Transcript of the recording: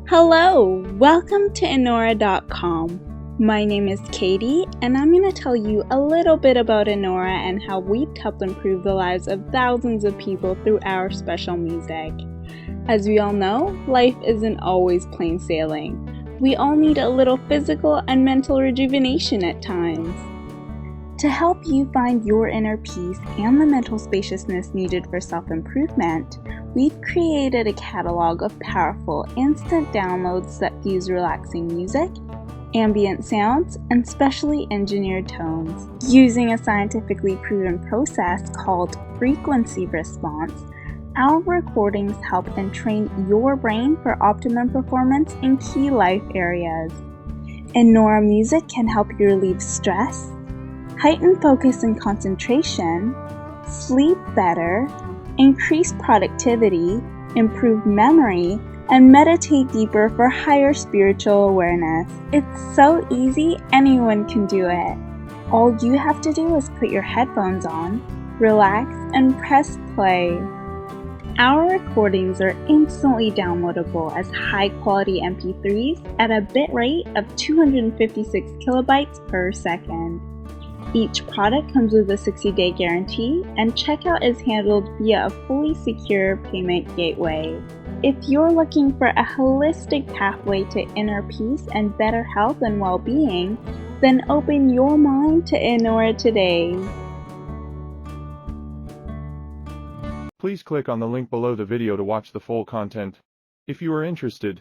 Hello, welcome to Enora.com. My name is Katie, and I'm going to tell you a little bit about Enora and how we've helped improve the lives of thousands of people through our special music. As we all know, life isn't always plain sailing. We all need a little physical and mental rejuvenation at times. To help you find your inner peace and the mental spaciousness needed for self-improvement, we've created a catalog of powerful instant downloads that fuse relaxing music, ambient sounds, and specially engineered tones. Using a scientifically proven process called frequency response, our recordings help entrain your brain for optimum performance in key life areas. Enora music can help you relieve stress, heighten focus and concentration, sleep better, increase productivity, improve memory, and meditate deeper for higher spiritual awareness. It's so easy, anyone can do it. All you have to do is put your headphones on, relax, and press play. Our recordings are instantly downloadable as high-quality MP3s at a bitrate of 256 kilobytes per second. Each product comes with a 60-day guarantee, and checkout is handled via a fully secure payment gateway. If you're looking for a holistic pathway to inner peace and better health and well-being, then open your mind to Enora today. Please click on the link below the video to watch the full content. If you are interested,